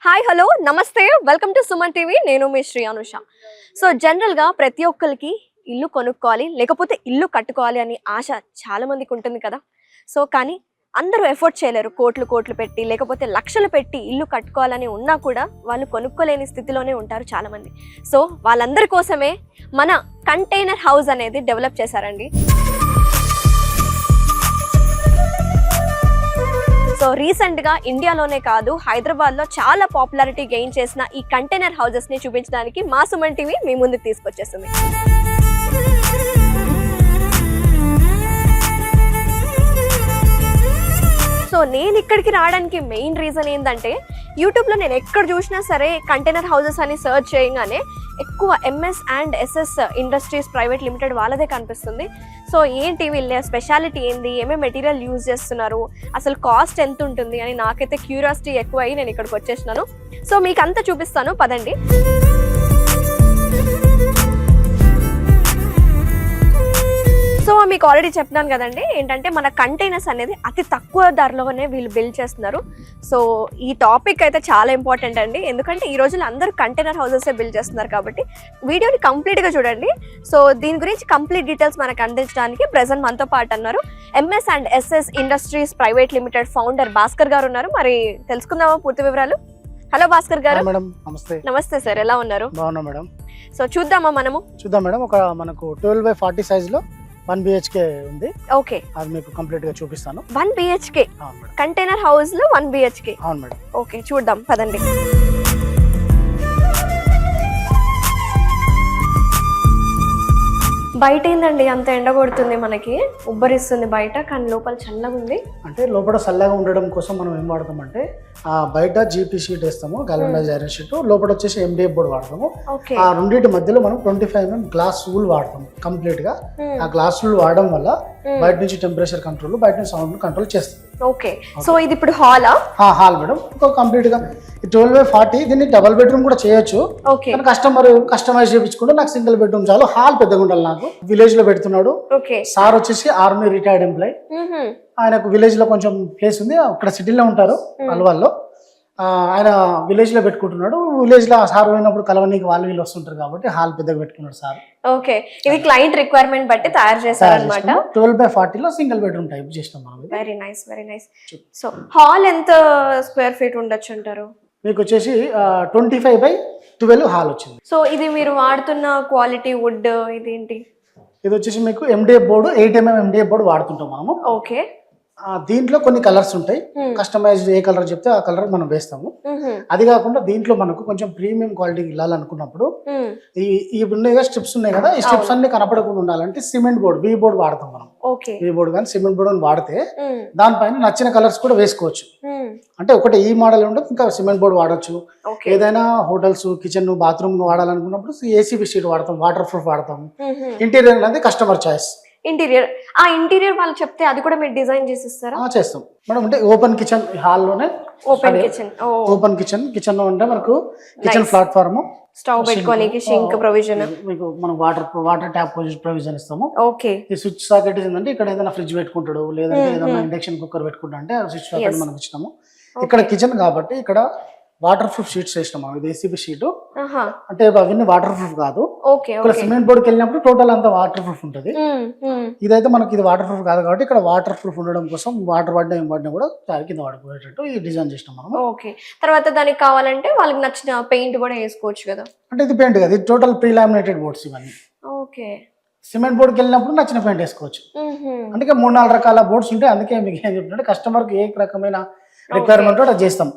Hi hello నమస్తే welcome to Suman TV. నేను మీ Shri Anusha. So జనరల్గా ప్రతి ఒక్కరికి ఇల్లు కొనుక్కోవాలి లేకపోతే ఇల్లు కట్టుకోవాలి అని ఆశ చాలా మందికి ఉంటుంది కదా. సో కానీ అందరూ ఎఫోర్డ్ చేయలేరు. కోట్లు పెట్టి లేకపోతే లక్షలు పెట్టి ఇల్లు కట్టుకోవాలని ఉన్నా కూడా వాళ్ళు కొనుక్కోలేని స్థితిలోనే ఉంటారు చాలామంది. సో వాళ్ళందరి కోసమే మన కంటైనర్ హౌస్ అనేది డెవలప్ చేశారండి. సో రీసెంట్గా ఇండియాలోనే కాదు హైదరాబాద్లో చాలా పాపులారిటీ గెయిన్ చేసిన ఈ కంటైనర్ హౌసెస్ని చూపించడానికి మా సుమన్ టీవీ మీ ముందుకు తీసుకొచ్చేస్తుంది. సో నేను ఇక్కడికి రావడానికి మెయిన్ రీజన్ ఏంటంటే యూట్యూబ్లో నేను ఎక్కడ చూసినా సరే కంటైనర్ హౌసెస్ అని సర్చ్ చేయగానే ఎక్కువ MS and SS Industries Private Limited వాళ్ళదే కనిపిస్తుంది. సో ఏంటి వీళ్ళ స్పెషాలిటీ ఏంది, ఏమేమి మెటీరియల్ యూజ్ చేస్తున్నారు, అసలు కాస్ట్ ఎంత ఉంటుంది అని నాకైతే క్యూరియాసిటీ ఎక్కువ అయ్యి నేను ఇక్కడికి వచ్చేసినాను. సో మీకు అంతా చూపిస్తాను పదండి. సో మీకు ఆల్రెడీ చెప్పినాను కదండి, ఏంటంటే మన కంటైనర్స్ అనేది అతి తక్కువ ధరలోనే వీళ్ళు బిల్డ్ చేస్తున్నారు. సో ఈ టాపిక్ అయితే చాలా ఇంపార్టెంట్ అండి, ఎందుకంటే ఈ రోజుల్లో అందరూ కంటైనర్ హౌసెసే బిల్డ్ చేస్తున్నారు కాబట్టి వీడియోని కంప్లీట్గా చూడండి. సో దీని గురించి కంప్లీట్ డీటెయిల్స్ మనకు అందించడానికి ప్రెజెంట్ మనతో పాటు అన్నారు MS and SS Industries Private Limited founder Bhaskar గారు ఉన్నారు. మరి తెలుసుకుందామా పూర్తి వివరాలు? హలో భాస్కర్ గారు. మేడం నమస్తే. నమస్తే సార్, ఎలా ఉన్నారు? బాగున్నా మేడం. సో చూద్దాం మేడం. ఒక మనకు 12x40 సైజ్ లో 1 BHK ఉంది. ఓకే, అది మీకు కంప్లీట్ గా చూపిస్తాను. 1 BHK కంటైనర్ హౌస్ లో 1 BHK. అవును మేడం. ఓకే చూద్దాం పదండి. బయట ఏందండి అంత ఎండ కొడుతుంది, మనకి ఉబ్బరిస్తుంది బయట, కానీ లోపల చల్లగా ఉంది. అంటే లోపల చల్లగా ఉండడం కోసం మనం ఏం వాడతామంటే బయట జీపీ షీట్ వేస్తాము, గల్వనైజ్ ఐరన్ షీట్, లోపల వచ్చేసి MDF బోర్డ్ వాడతాము. ఆ రెండింటి మధ్యలో మనం 25 mm గ్లాస్ వూల్ వాడతాము కంప్లీట్ గా. ఆ గ్లాస్ వూల్ వాడడం వల్ల బయట నుంచి టెంపరేచర్ కంట్రోల్, బయట నుంచి సౌండ్ కంట్రోల్ చేస్తుంది. ఓకే, సో ఇది ఇప్పుడు హాల్ మేడం. కంప్లీట్ గా 12x40 దీన్ని డబుల్ బెడ్రూమ్ కూడా చేయొచ్చు. కస్టమర్ కస్టమైజ్ చేయించుకుంటే నాకు సింగిల్ బెడ్రూమ్ చాలు, హాల్ పెద్దగా ఉండాలి. నాకు విలేజ్ లో పెడుతున్నాడు సార్, వచ్చేసి ఆర్మీ రిటైర్డ్ ఎంప్లాయ్. ఆయనకు విలేజ్ లో కొంచెం ప్లేస్ ఉంది, అక్కడ సిటీలో ఉంటారు అల్వాల్లో. ఆయన విలేజ్ లో పెట్టుకుంటున్నాడు. విలేజ్ లో సార్ పోయినప్పుడు కలవనీకి వాళ్ళు వీళ్ళు వస్తుంటారు కాబట్టి హాల్ పెద్దగా పెట్టుకున్నాడు సార్. ఓకే, ఇది క్లయింట్ రిక్వైర్మెంట్ బట్టి తయారు చేశారు అన్నమాట. 12x40 లో సింగిల్ బెడ్రూమ్ టైప్ చేసినాం మనం. Very nice. సో హాల్ ఎంత స్క్వేర్ ఫీట్ ఉండొచ్చు అంటారు? మీకు వచ్చేసి 25x12 హాల్ వచ్చింది. సో ఇది మీరు వాడుతున్న క్వాలిటీ వుడ్ ఇదేంటి? ఇది వచ్చేసి మీకు MDF board, 8 mm MDF board వాడుతుంటాం మనము. ఓకే, దీంట్లో కొన్ని కలర్స్ ఉంటాయి, కస్టమైజ్డ్ ఏ కలర్ చెప్తే ఆ కలర్ మనం వేస్తాము. అది కాకుండా దీంట్లో మనకు కొంచెం ప్రీమియం క్వాలిటీ వెళ్ళాలనుకున్నప్పుడు ఈ ఉన్నాయి స్ట్రిప్స్ ఉన్నాయి కదా, ఈ స్ట్రిప్స్ అన్ని కనపడకుండా ఉండాలంటే సిమెంట్ బోర్డు, వీ బోర్డు వాడతాం మనం. వీ బోర్డు కానీ సిమెంట్ బోర్డు వాడితే దానిపైన నచ్చిన కలర్స్ కూడా వేసుకోవచ్చు. అంటే ఒకటి ఈ మోడల్ ఉండదు, ఇంకా సిమెంట్ బోర్డు వాడచ్చు. ఏదైనా హోటల్స్, కిచెన్, బాత్రూమ్ వాడాలనుకున్నప్పుడు ఏసీబీ షీట్ వాడతాం, వాటర్ ప్రూఫ్ వాడతాం. ఇంటీరియర్ అనేది కస్టమర్ చాయిస్. ఇంటీరియర్ వాళ్ళు చెప్తే అది కూడా మీరు డిజైన్ చేసి ఇస్తారా? చేస్తాం మేడం. అంటే ఓపెన్ కిచెన్, హాల్ లోనే ఓపెన్ కిచెన్ లో ఉంటే మనకు కిచెన్ ప్లాట్ఫామ్, స్టవ్ పెట్టుకోనికి, సింక్ ప్రొవిజన్, మీకు మనం వాటర్ ట్యాప్ ప్రొవిజన్ ఇస్తాము. ఓకే, ఈ స్విచ్ సాకెట్ ఏంటంటే ఇక్కడ ఏదైనా ఫ్రిడ్జ్ పెట్టుకుంటాడు, లేదంటే ఏదైనా ఇండక్షన్ కుక్కర్ పెట్టుకుంటా అంటే ఆ స్విచ్ సాకెట్ మనం ఇచ్చినాము. ఇక్కడ కిచెన్ కాబట్టి ఇక్కడ వాటర్ ప్రూఫ్ షీట్స్ వేసినాం. ఇది ఏసీబీ షీట్, అంటే అవన్నీ వాటర్ ప్రూఫ్ కాదు. ఇక్కడ సిమెంట్ బోర్డుకి వెళ్ళినప్పుడు టోటల్ అంతా వాటర్ ప్రూఫ్ ఉంటుంది. ఇదైతే మనకి ఇది వాటర్ ప్రూఫ్ కాదు కాబట్టి ఇక్కడ వాటర్ ప్రూఫ్ ఉండడం కోసం వాటర్ పడినా ఏం పడినా కూడా కింద పడిపోయేటట్టు ఈ డిజైన్ చేసినాం మనం. ఓకే, తర్వాత దానికి కావాలంటే వాళ్ళకి నచ్చిన పెయింట్ కూడా వేసుకోవచ్చు కదా. అంటే ఇది పెయింట్ కదా, ఇది టోటల్ ప్రీ లామినేటెడ్ బోర్డ్స్ ఇవన్నీ. ఓకే, సిమెంట్ బోర్డుకి వెళ్ళినప్పుడు నచ్చిన పెయింట్ వేసుకోవచ్చు. అందుకే 3-4 రకాల బోర్డ్స్ ఉంటాయి. అందుకే మీకు ఏం చెప్తుంటే కస్టమర్ కి ఏ రకమైన రిక్వైర్మెంట్ అది చేస్తాం.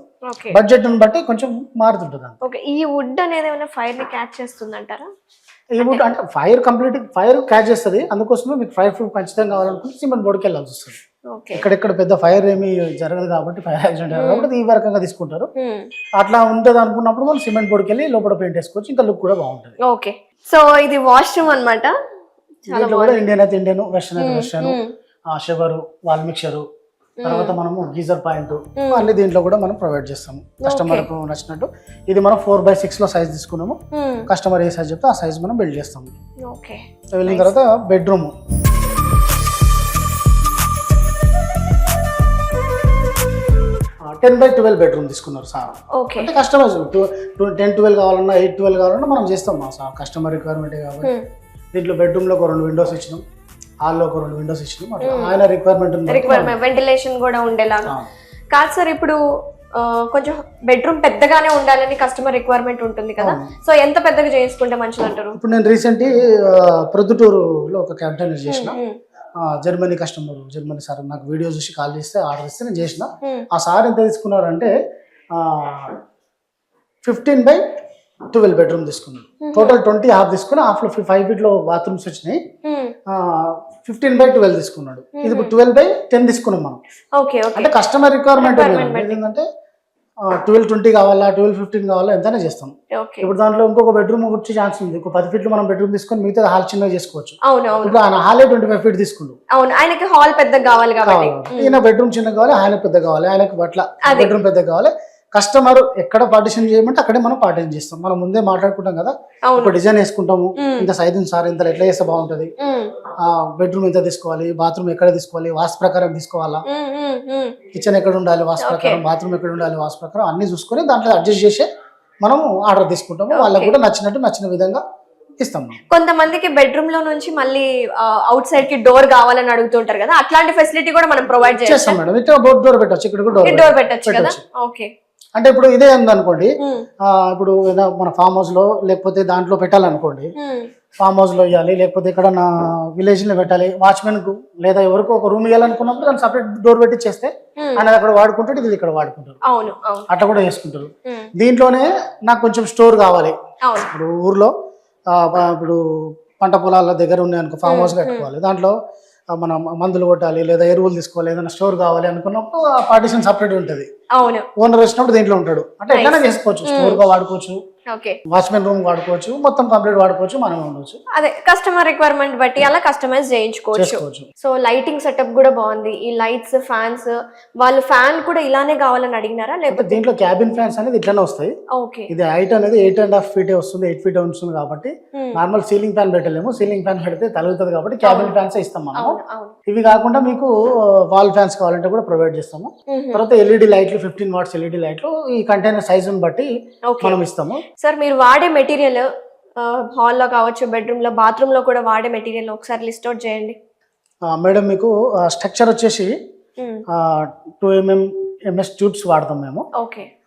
బడ్జెట్ బట్టి కొంచెం మారుతుంటుంది. ఓకే, ఈ వుడ్ అనేది ఏమైనా ఫైర్ ని క్యాచ్ చేస్తుంది అంటారా? ఈ వుడ్ అంటే ఫైర్ క్యాచ్ చేస్తుంది. అందుకోసమే మీకు ఫైర్ ప్రూఫ్ ఖచ్చితంగా కావాలనుకుంటే సిమెంట్ బోర్డుకి వెళ్ళాల్సి వస్తుంది. ఇక్కడ పెద్ద ఫైర్ ఏమి జరగదు కాబట్టి, ఫైర్ యాక్సిడెంట్ కాబట్టి ఈ రకంగా తీసుకుంటారు. అట్లా ఉంటుంది అనుకున్నప్పుడు మనం సిమెంట్ బోర్డుకి వెళ్ళి లోపల పెయింట్ వేసుకోవచ్చు, ఇంకా లుక్ కూడా బాగుంటుంది. ఓకే, సో ఇది వాష్రూమ్ అనమాట. ఇండియన్ అయితే ఇండియన్, వెస్టర్న్ అయితే వెస్టర్న్, షవర్, వాల్ మిక్చర్, తర్వాత మనము గీజర్ పాయింట్ అన్ని దీంట్లో కూడా మనం ప్రొవైడ్ చేస్తాము కస్టమర్ కు నచ్చినట్టు. ఇది మనం 4x6 లో సైజ్ తీసుకున్నాము. కస్టమర్ ఏ సైజ్ చెప్తే ఆ సైజ్ మనం బిల్డ్ చేస్తాము. వెళ్ళిన తర్వాత బెడ్రూమ్, 10/12 బెడ్రూమ్ తీసుకున్నారు సార్. ఓకే. అంటే కస్టమైజ్ 10-12 కావాలన్నా 8-12 కావాలన్నా మనం చేస్తాం మా సార్, కస్టమర్ రిక్వైర్మెంట్ కాబట్టి. దీంట్లో బెడ్రూమ్లో ఒక 2 విండోస్ ఇచ్చినాం, హాల్లో ఒక 2 విండోస్ ఇచ్చినాం. ఆయన రిక్వైర్మెంట్ వెంటిలేషన్ కూడా ఉండేలాగా. కాదు సార్, ఇప్పుడు కొంచెం బెడ్రూమ్ పెద్దగానే ఉండాలని కస్టమర్ రిక్వైర్మెంట్ ఉంటుంది కదా, సో ఎంత పెద్దగా చేసుకుంటే మంచిది అంటారు? ఇప్పుడు నేను రీసెంట్లీ ప్రొద్దుటూరులో ఒక కంటైనర్ చేసిన, జర్మనీ కస్టమర్, జర్మనీ సార్ నాకు వీడియో చూసి కాల్ చేస్తే ఆర్డర్ ఇస్తే నేను చేసిన. ఆ సార్ ఎంత తీసుకున్నారంటే 15/12 బెడ్రూమ్ తీసుకున్నాడు. టోటల్ 20 హాఫ్ తీసుకుని హాఫ్లో 5 ఫీట్లో బాత్రూమ్స్ వచ్చినాయి. 15/12 తీసుకున్నాడు. ఇది ఇప్పుడు 12/10 తీసుకున్నాం మనం. అంటే కస్టమర్ రిక్వైర్మెంట్ ఏంటంటే 12-20 కావాలా, 12-15 కావాలా, ఎంతైనా చేస్తాం. ఇప్పుడు దాంట్లో ఇంకొక బెడ్రూమ్ వచ్చే ఛాన్స్ ఉంది. 10 ఫీట్లు మనం బెడ్రూమ్ తీసుకొని మిగతా హాల్ చిన్నగా చేసుకోవచ్చు. ఇప్పుడు ఆయన హాలే 25 ఫీట్ తీసుకుండు. ఆయనకి హాల్ పెద్ద కావాలి కాబట్టి, ఈయన బెడ్రూమ్ చిన్నగా కావాలి, ఆయన పెద్ద కావాలి, ఆయనకు అట్లా బెడ్రూమ్ పెద్ద కావాలి. కస్టమర్ ఎక్కడ పార్టిషన్ చేయమంటే అక్కడే మనం పార్టిషన్ చేస్తాం. మనం ముందే మాట్లాడుకుంటాం కదా, ఒక డిజైన్ వేసుకుంటాము, ఇంత సైజ్ ఉంది సార్, ఇంత ఎట్లా చేస్తే బాగుంటది, బెడ్రూమ్ ఎంత తీసుకోవాలి, బాత్రూమ్ ఎక్కడ తీసుకోవాలి, వాస్తు ప్రకారం తీసుకోవాలా, కిచెన్ ఎక్కడ ఉండాలి వాస్తు ప్రకారం, బాత్రూమ్ ఎక్కడ ఉండాలి వాస్తు ప్రకారం అన్ని చూసుకొని దాంట్లో అడ్జస్ట్ చేసి మనం ఆర్డర్ తీసుకుంటాము. వాళ్ళకి కూడా నచ్చిన విధంగా ఇస్తాం. కొంతమందికి బెడ్రూమ్ లో నుంచి మళ్ళీ అవుట్ సైడ్ కి డోర్ కావాలని అడుగుతుంటారు కదా, అట్లాంటి ఫెసిలిటీ కూడా మనం ప్రొవైడ్ చేస్తాం మేడం. ఇక్కడ డోర్ పెట్టచ్చు, ఇక్కడ డోర్ పెట్టచ్చు కదా. ఓకే. అంటే ఇప్పుడు ఇదే ఉందనుకోండి, ఇప్పుడు మన ఫామ్ హౌస్ లో లేకపోతే దాంట్లో పెట్టాలనుకోండి, ఫామ్ హౌస్ లో ఇవ్వాలి, లేకపోతే ఇక్కడ నా విలేజ్ లో పెట్టాలి, వాచ్మెన్ కు లేదా ఎవరికి ఒక రూమ్ ఇవ్వాలనుకున్నప్పుడు దాన్ని సపరేట్ డోర్ పెట్టి చేస్తే ఆయన అక్కడ వాడుకుంటాడు, ఇది ఇక్కడ వాడుకుంటారు, అట్లా కూడా చేసుకుంటారు. దీంట్లోనే నాకు కొంచెం స్టోర్ కావాలి. ఇప్పుడు ఊర్లో ఇప్పుడు పంట పొలాల దగ్గర ఉన్నాయనుకో, ఫామ్ హౌస్ కట్టుకోవాలి, దాంట్లో మనం మందులు కొట్టాలి లేదా ఎరువులు తీసుకోవాలి, ఏదైనా స్టోర్ కావాలి అనుకున్నప్పుడు ఆ పార్టిషన్ సపరేట్ ఉంటుంది. ఓనర్ వచ్చినప్పుడు దీంట్లో ఉంటాడు. అంటే ఎట్లైనా చేసుకోవచ్చు, స్టోర్ గా వాడుకోవచ్చు, వాచ్మెన్ రూమ్ వాడుకోవచ్చు, మొత్తం కంప్లీట్ వాడుకోవచ్చు, మనం ఉండొచ్చు. అదే కస్టమర్ రిక్వైర్మెంట్ బట్టి అలా కస్టమైజ్ చేయించుకోవచ్చు. సో లైటింగ్ సెటప్ కూడా బాగుంది. ఈ లైట్స్, ఫ్యాన్స్, వాళ్ళు ఫ్యాన్ కూడా ఇలానే కావాలని అడిగినారా లేకపోతే? దీంట్లో క్యాబిన్ ఫ్యాన్స్ అనేది ఇట్లానే వస్తాయి. ఇది హైట్ అనేది 8.5 feet వస్తుంది, 8 feet వస్తుంది కాబట్టి నార్మల్ సీలింగ్ ఫ్యాన్ పెట్టలేము. సీలింగ్ ఫ్యాన్ పెడితే తగులుతుంది కాబట్టి క్యాబిన్ ఫ్యాన్స్ ఇస్తాం మనం. ఇవి కాకుండా మీకు వాల్ ఫ్యాన్స్ కావాలంటే కూడా ప్రొవైడ్ చేస్తాము. తర్వాత ఎల్ఈడి లైట్లు, 15 watts ఎల్ఈడి లైట్లు ఈ కంటైనర్ సైజుని బట్టి మనం ఇస్తాము. సార్ మీరు వాడే మెటీరియల్ హాల్లో కావచ్చు, బెడ్రూమ్ లో, బాత్రూమ్ లో కూడా వాడే మెటీరియల్ ఒకసారి లిస్ట్ అవుట్ చేయండి మేడం. మీకు స్ట్రక్చర్ వచ్చేసి 2 mm MS ట్యూబ్స్ వాడతాం మేము.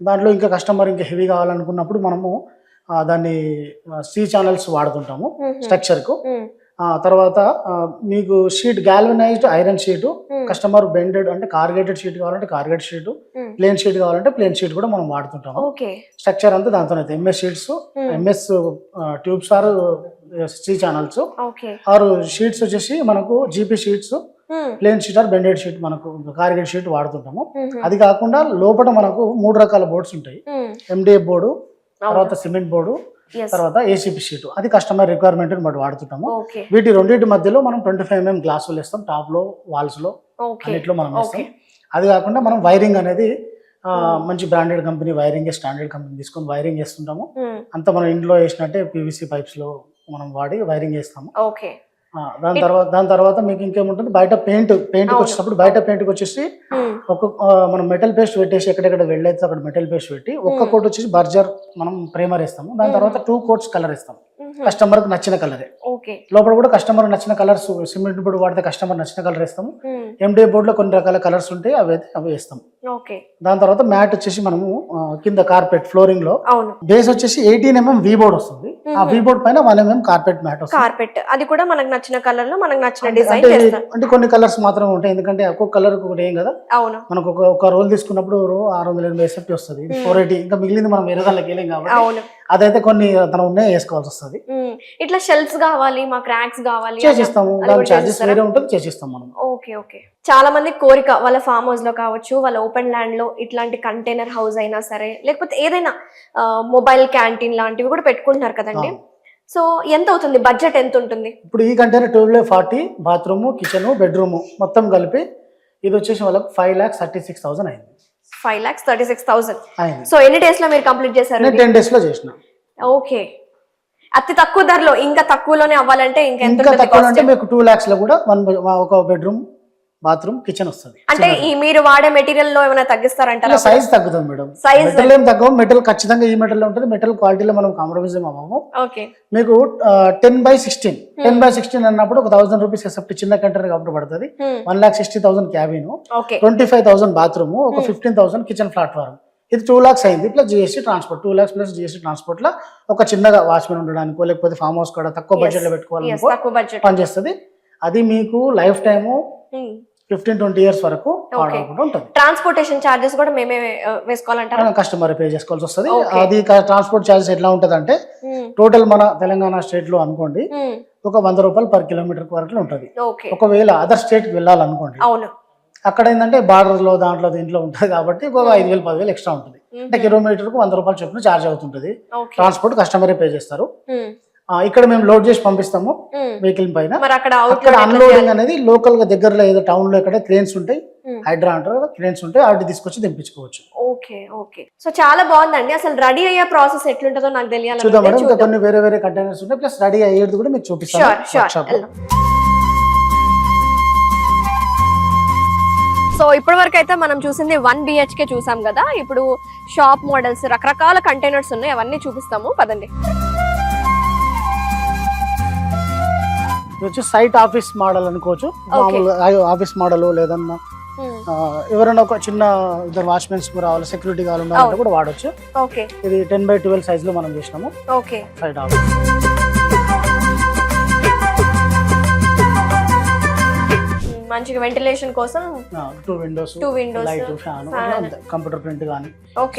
దాంట్లో ఇంకా కస్టమర్ ఇంకా హెవీ కావాలనుకున్నప్పుడు మనము దాన్ని C ఛానల్స్ వాడుతుంటాము స్ట్రక్చర్ కు. తర్వాత మీకు sheet galvanized iron sheet, customer bended అంటే కార్గేటెడ్ షీట్ కావాలంటే కార్గేట్ షీట్, ప్లేన్ షీట్ కావాలంటే ప్లేన్ షీట్ కూడా మనం వాడుతుంటాము. స్ట్రక్చర్ అంతా దాంతో అయితే MS sheets, MS tubes or C channels, ఆరు షీట్స్ వచ్చేసి మనకు GP sheets, plain sheet or bended sheet, మనకు కార్గేట్ షీట్ వాడుతుంటాము. అది కాకుండా లోపల మనకు 3 రకాల బోర్డ్స్ ఉంటాయి. MDF బోర్డు, తర్వాత సిమెంట్ బోర్డు, తర్వాత ACP షీట్. అది కస్టమర్ రిక్వైర్మెంట్ బట్టి వాడుతుంటాము. వీటి రెండింటి మధ్యలో మనం 25 mm గ్లాసులు వేస్తాం, టాప్ లో, వాల్స్ లో, అన్నిట్లో మనం వేస్తాం. అది కాకుండా మనం వైరింగ్ అనేది మంచి branded company wiring, standard company తీసుకొని వైరింగ్ చేస్తుంటాము. అంతా మనం ఇంట్లో వేసినట్టే PVC పైప్స్ లో మనం వాడి వైరింగ్ చేస్తాము. దాని తర్వాత మీకు ఇంకేముంటుంది, బయట పెయింట్ వచ్చేటప్పుడు బయట పెయింట్కి వచ్చేసి మనం మెటల్ పేస్ట్ పెట్టేసి ఎక్కడెక్కడ వెళ్ళైతే అక్కడ మెటల్ పేస్ట్ పెట్టి ఒక్క కోట్ వచ్చేసి బర్జర్ మనం ప్రేమర్ ఇస్తాము. దాని తర్వాత 2 coats కలర్ ఇస్తాము, కస్టమర్ కు నచ్చిన కలరే. లోపల కూడా కస్టమర్ నచ్చిన కలర్స్, సిమెంట్ బోర్డు వాడితే కస్టమర్ నచ్చిన కలర్ ఇస్తాము. MDF బోర్డు లో కొన్ని రకాల కలర్స్ ఉంటాయి, అవి వేస్తాం. దాని తర్వాత మ్యాట్ వచ్చేసి మనము కింద కార్పెట్ ఫ్లోరింగ్ లో బేస్ వచ్చేసి 18 mm V బోర్డ్ వస్తుంది. ఆ V బోర్డ్ పైన 1 mm కార్పెట్ మ్యాట్ వస్తుంది. కార్పెట్ అది కూడా మనకు నచ్చిన కలర్ లో మనకు నచ్చిన డిజైన్ చేస్తాం. అంటే కొన్ని కలర్స్ మాత్రమే ఉంటాయి, ఎందుకంటే ఒక్కొక్క కలర్ ఒకటి ఏం కదా. మనకు ఒక రోల్ తీసుకున్నప్పుడు 680 SFT వస్తుంది, 480. ఇంకా మిగిలింది మనం వేరే దానికి వెళ్ళాం కాబట్టి అదైతే కొన్ని తన ఉన్నాయి వేసుకోవాల్సి వస్తుంది. ఇట్లా షెల్ఫ్స్ కావాలి, మాకు ర్యాక్స్ కావాలి, చేసిస్తాము. దాని చార్జెస్ వేరే ఉంటుంది, చేసిస్తాం మనం. ఓకే. చాలా మంది కోరిక, వాళ్ళ ఫామ్ హౌస్ లో కావచ్చు, వాళ్ళ ఓపెన్ ల్యాండ్ లో ఇట్లాంటి కంటైనర్ హౌస్ అయినా సరే, లేకపోతే ఏదైనా మొబైల్ క్యాంటీన్ లాంటివి కూడా పెట్టుకుంటున్నారు కదండి. సో ఎంత అవుతుంది, బడ్జెట్ ఎంత ఉంటుంది? ఇప్పుడు ఈ కంటైనర్ 1240 బాత్రూమ్, కిచెన్, బెడ్రూమ్ మొత్తం కలిపి ఇది వచ్చేసి వాళ్ళకి 5,36,000 అయింది. 5,36,000. సో ఎన్ని డేస్ లో మీరు కంప్లీట్ చేశారు? 10 days లో చేసిన. ఓకే. అతి తక్కువ ధరలో, ఇంకా తక్కువలోనే అవ్వాలంటే ఇంకా తక్కువ అంటే మీకు 2 lakhs లో కూడా ఒక బెడ్రూమ్ బాత్రూమ్, కిచెన్ వస్తుంది. అంటే ఈ మీరు వాడే మెటీరియల్ లో ఏమైనా తగ్గిస్తారంటారా? సైజ్ తగ్గుతుంది మేడం, మెటల్ ఏం తగ్గవు. మెటల్ ఖచ్చితంగా ఈ మెటల్ ఉంటుంది. మెటల్ క్వాలిటీలో మనం కాంప్రమైజ్ అవ్వము. ఓకే, మీకు 10x16 అన్నప్పుడు ఒక 1000 రూపీస్ ఎసెప్ట్ చిన్న కంటైనర్ కాబట్టి పడుతుంది. 1,60,000 క్యాబిన్, 25,000 బాత్రూమ్, ఒక 15,000 కిచెన్ ప్లాట్ఫామ్. ఇది 2 lakhs అయింది plus GST transport. 2 lakhs plus GST transport లో ఒక చిన్నగా వాచ్మెన్ ఉండడానికో లేకపోతే ఫామ్ హౌస్ కూడా తక్కువ బడ్జెట్ లో పెట్టుకోవాలనుకో పనిచేస్తుంది. అది మీకు లైఫ్ టైము 15-20 years వరకు వాడకుండా ఉంటుంది. ట్రాన్స్పోర్టేషన్ చార్జెస్ కూడా మేమే వేసుకోవాలంటారా? కస్టమర్ పే చేసుకోవాల్సి వస్తుంది. అది ట్రాన్స్పోర్ట్ చార్జెస్ ఎట్లా ఉంటది అంటే టోటల్ మన తెలంగాణ స్టేట్ లో అనుకోండి ఒక 100 రూపాయలు పర్ కిలోమీటర్ వరకు ఉంటుంది. ఒకవేళ అదర్ స్టేట్ కి వెళ్ళాలనుకోండి అక్కడ ఏంటంటే బార్డర్ లో దాంట్లో దీంట్లో ఉంటుంది కాబట్టి ఒక 5,000-10,000 ఎక్స్ట్రా ఉంటుంది. అంటే కిలోమీటర్ కు 100 రూపాయలు చొప్పున చార్జ్ అవుతుంటది. ట్రాన్స్పోర్ట్ కస్టమరే పే చేస్తారు. ఇక్కడ మేము లోడ్ చేసి పంపిస్తాము వెహికల్ పైన. అక్కడ అన్లోడింగ్ అనేది లోకల్ గా దగ్గరలో ఏదో టౌన్ లో ఇక్కడ క్రేన్స్ ఉంటాయి, హైడ్రా అంటారు కదా, క్రేన్స్ ఉంటాయి, వాటి తీసుకొచ్చి దింపించుకోవచ్చు. ఓకే ఓకే, సో చాలా బాగుందండి. అసలు రెడీ అయ్యే ప్రాసెస్ ఎట్లుంటుందో నాకు తెలియాలి. చూద్దాం మేడం, ఇంకా కొన్ని వేరే వేరే కంటైనర్స్ ఉంటాయి, ప్లస్ రెడీ అయ్యేది కూడా మీకు చూపిస్తాను. సో ఇప్పటి వరకు అయితే మనం చూసింది 1 BHK చూసాం కదా. ఇప్పుడు షాప్ మోడల్స్ రకరకాల కంటైనర్స్ ఉన్నాయి, అవన్నీ చూపిస్తాము పదండి. వచ్చి సైట్ ఆఫీస్ మోడల్ అనుకోవచ్చు. మామూలు ఆఫీస్ మోడల్ లేదన్నా ఎవరైనా ఒక చిన్న ఇద్దరు వాచ్మెన్స్ రావాలి, సెక్యూరిటీ కావాలంటే కూడా వాడచ్చు. ఇది 10x12 సైజ్ లో మనం చేసినాము. సైట్ ఆఫీస్ మంచిగా వెంటిలేషన్ కోసం 2 windows, light, fan, computer print గానీ,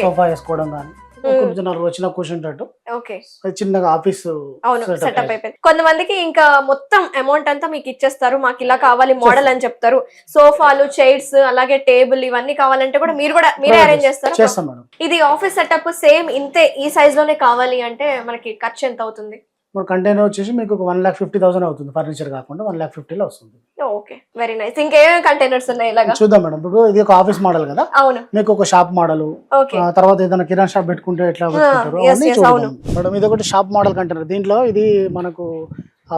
సోఫా వేసుకోవడం గానీ, వచ్చిన కూర్చుంటట్టు చిన్నగా ఆఫీస్ సెటప్ అయిపోయింది. కొంతమందికి ఇంకా మొత్తం అమౌంట్ అంతా మీకు ఇచ్చేస్తారు, మాకు ఇలా కావాలి మోడల్ అని చెప్తారు. సోఫాలు, చైర్స్, అలాగే టేబుల్ ఇవన్నీ కావాలంటే కూడా మీరే అరేంజ్ చేస్తారు. ఇది ఆఫీస్ సెటప్ సేమ్ ఇంతే ఈ సైజ్ లోనే కావాలి అంటే మనకి ఖర్చు ఎంత అవుతుంది? కంటైనర్ వచ్చేసి మీకు 1,50,000 అవుతుంది. ఫర్నిచర్ కాకుండా 1,50,000 వస్తుంది. Okay, very nice. ఇంకేమేమి కంటైనర్స్ ఉన్నాయి ఇలాగా? చూద్దాం మేడం. ఇప్పుడు ఇది ఒక ఆఫీస్ మోడల్ కదా, అవును, మీకు ఒక షాప్ మోడల్, తర్వాత ఏదైనా కిరాణా షాప్ పెట్టుకుంటే ఎట్లా పెట్టుకుంటారు మేడం. ఇది ఒకటి షాప్ మోడల్ కంటైనర్. దీంట్లో ఇది మనకు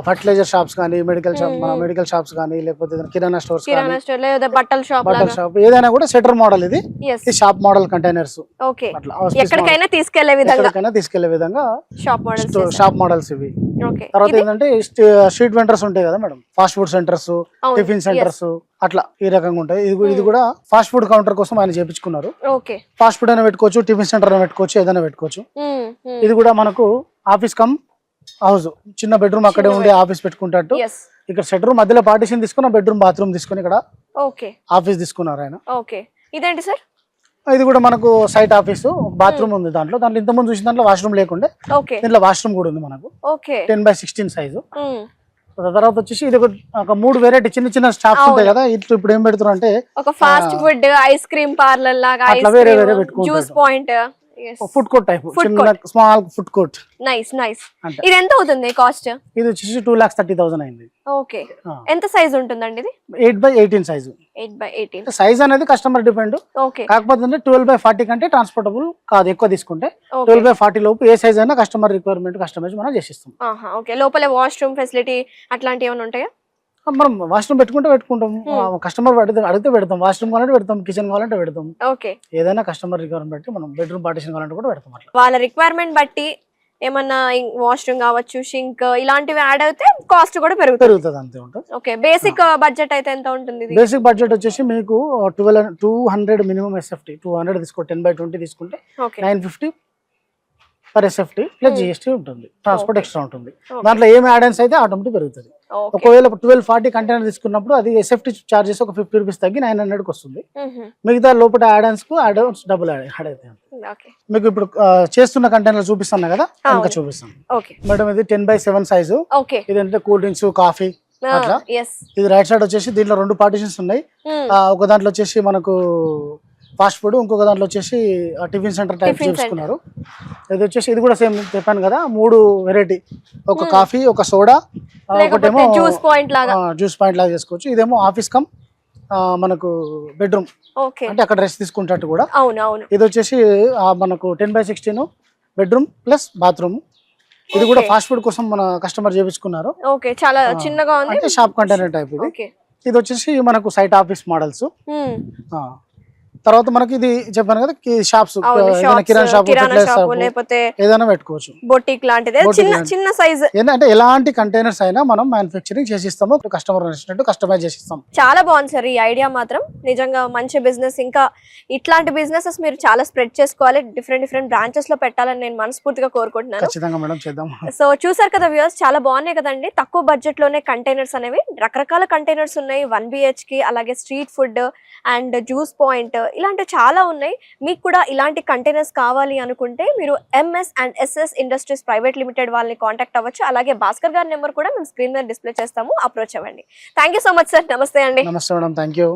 ఫర్టిలైజర్ షాప్స్ కానీ, మెడికల్ షాప్స్ కానీ, లేకపోతే కిరాణా స్టోర్స్, బట్టల షాప్ ఏదైనా కూడా సెటర్ మోడల్. ఇది షాప్ మోడల్ కంటైనర్స్. ఎక్కడికైనా తీసుకెళ్లే విధంగా షాప్ మోడల్స్ ఇవి. తర్వాత ఏంటంటే స్ట్రీట్ వెండర్స్ ఉంటాయి కదా madam, fast food centres, tiffin centres, అట్లా ఈ రకంగా ఉంటాయి. ఇది కూడా ఫాస్ట్ ఫుడ్ కౌంటర్ కోసం ఆయన చేపించుకున్నారు. ఫాస్ట్ ఫుడ్ అయినా పెట్టుకోవచ్చు, టిఫిన్ సెంటర్ అయినా పెట్టుకోవచ్చు, ఏదైనా పెట్టుకోవచ్చు. ఇది కూడా మనకు ఆఫీస్ కమ్ హౌస్, చిన్న బెడ్రూమ్ అక్కడే ఉండే ఆఫీస్ పెట్టుకుంటట్టు. ఇక్కడ షెడ్ మధ్యలో పార్టీషన్ తీసుకున్న బెడ్రూమ్, బాత్రూమ్ తీసుకుని ఇక్కడ ఆఫీస్ తీసుకున్నారు ఆయన. ఇదేంటి సార్? ఇది కూడా మనకు సైట్ ఆఫీస్, బాత్రూమ్ ఉంది దాంట్లో. ఇంత ముందు చూసిన దాంట్లో వాష్రూమ్ లేకుండే, దీంట్లో వాష్రూమ్ కూడా ఉంది మనకు. 10x16 size. తర్వాత వచ్చేసి ఇది ఒక 3 వెరైటీ చిన్న చిన్న షాప్స్ ఉంటాయి కదా, ఇట్లా ఇప్పుడు ఏం పెడుతున్నారు అంటే ఒక fast food, ice cream parlour లాగా, వేరే వేరే juice point, food court type, చిన్న small food court. Nice nice. ఇది ఎంత అవుతుంది కాస్ట్? ఇది వచ్చేసి 2,30,000 అయింది. ఓకే, ఎంత సైజ్ ఉంటుందండి ఇది? 8x18 size. 8x18 సైజ్ అనేది కస్టమర్ డిపెండ్. కాకపోతే 12x40 కంటే ట్రాన్స్పోర్టబుల్ కాదు, ఎక్కువ తీసుకుంటే 12x40 లోపు ఏ సైజ్ అయినా కస్టమర్ రిక్వైర్మెంట్ కస్టమైజ్ మనం చేసిస్తాం. ఓకే, లోపల వాష్రూమ్ ఫెసిలిటీ అట్లాంటివి ఏమైనా ఉంటాయా? మనం వాష్రూమ్ పెట్టుకుంటాం, కస్టమర్ అడిగితే పెడతాం. వాష్రూమ్ కావాలంటే పెడతాం, కిచెన్ కావాలంటే పెడతాం. ఏదైనా కస్టమర్ రిక్వైర్మెంట్ బట్టి మనం బెడ్రూమ్ పార్టిషన్ కావాలంటే కూడా పెడతాం. అట్లా వాళ్ళ రిక్వైర్మెంట్ బట్టి ఏమన్నా వాష్రూమ్ కావచ్చు, షింక్ ఇలాంటివి యాడ్ అయితే కాస్ట్ కూడా పెరుగుతుంది. అంతే ఉంటుంది. ఓకే, బేసిక్ బడ్జెట్ అయితే ఎంత ఉంటుంది? బేసిక్ బడ్జెట్ వచ్చేసి మీకు 200 మినిమం ఎస్ఎఫ్టీ. 200 తీసుకో, 10x20 తీసుకుంటే 950 పర్ ఎస్ఎఫ్టీ ప్లస్ జిఎస్టీ ఉంటుంది, ట్రాన్స్పోర్ట్ ఎక్స్ట్రా ఉంటుంది. దాంట్లో ఏం యాడెన్స్ అయితే ఆటోమేటిక్ పెరుగుతుంది. ఒకవేళ 12x40 కంటైనర్ తీసుకున్నప్పుడు అది ఎస్ఎఫ్టీ చార్జెస్ ఒక 50 రూపీస్ తగ్గి 900 కి వస్తుంది. మిగతా లోపల యాడెన్స్ కు డబుల్ యాడ్ అవుతాయి. మీకు ఇప్పుడు చేస్తున్న కంటైనర్ చూపిస్తున్నా కదా, ఇంకా చూపిస్తాను మేడం. ఇది 10x7 సైజు. ఇదంటే కూల్ డ్రింక్స్, కాఫీ అట్లా. ఇది రైట్ సైడ్ వచ్చేసి దీంట్లో 2 పార్టిషన్స్ ఉన్నాయి. ఒక దాంట్లో వచ్చేసి మనకు ఫాస్ట్ ఫుడ్, ఇంకొక దాంట్లో వచ్చేసి టిఫిన్ సెంటర్ టైప్ చేసుకున్నారు. ఇది వచ్చేసి ఇది కూడా సేమ్ చెప్పాను కదా, 3 వెరైటీ, ఒక కాఫీ, ఒక సోడా, ఒకటేమో జ్యూస్ పాయింట్ లాగా చేసుకోవచ్చు. ఇదేమో ఆఫీస్ కమ్ మనకు బెడ్రూమ్, అంటే అక్కడ రెస్ట్ తీసుకుంటట్టు కూడా. ఇది వచ్చేసి మనకు 10x16 బెడ్రూమ్ ప్లస్ బాత్రూమ్. ఇది కూడా ఫాస్ట్ ఫుడ్ కోసం మన కస్టమర్ చేపించుకున్నారు. చాలా చిన్నగా ఉంది, షాప్ కంటైనర్ టైప్. ఇది ఇది వచ్చేసి మనకు సైట్ ఆఫీస్ మోడల్స్. తర్వాత మనకి ఇది చెప్పాను కదా షాప్స్, కిరాణా షాప్ లేకపోతే ఏదైనా పెట్టుకోవచ్చు, బొటిక్ లాంటిది చిన్న సైజ్. ఏంటంటే ఎలాంటి కంటైనర్స్ అయినా మనం మ్యానుఫ్యాక్చరింగ్ చేసిస్తాము, కస్టమర్ నచ్చినట్టు కస్టమైజ్ చేసిస్తాం. చాలా బాగుంది సార్ ఈ ఐడియా మాత్రం, నిజంగా మంచి బిజినెస్. ఇంకా ఇట్లాంటి బిజినెసెస్ మీరు చాలా స్ప్రెడ్ చేసుకోవాలి, డిఫరెంట్ బ్రాంచెస్ లో పెట్టాలని నేను మనస్ఫూర్తిగా కోరుకుంటున్నాను. ఖచ్చితంగా మేడం, చేద్దాం. సో చూసారు కదా వ్యూవర్స్, చాలా బాగున్నాయి కదండి. తక్కువ బడ్జెట్ లోనే కంటైనర్స్ అనేవి, రకరకాల కంటైనర్స్ ఉన్నాయి. 1 BH కి, అలాగే street food and juice point, ఇలాంటి చాలా ఉన్నాయి. మీకు కూడా ఇలాంటి కంటైనర్స్ కావాలి అనుకుంటే మీరు MS&SS ఇండస్ట్రీస్ ప్రైవేట్ లిమిటెడ్ వాళ్ళని కాంటాక్ట్ అవ్వచ్చు. అలాగే భాస్కర్ గారి నెంబర్ కూడా మేము స్క్రీన్ మీద డిస్ప్లే చేస్తాము, అప్రోచ్ అవ్వండి. Thank you so much sir. నమస్తే అండి. నమస్తే మేడం, థ్యాంక్ యూ.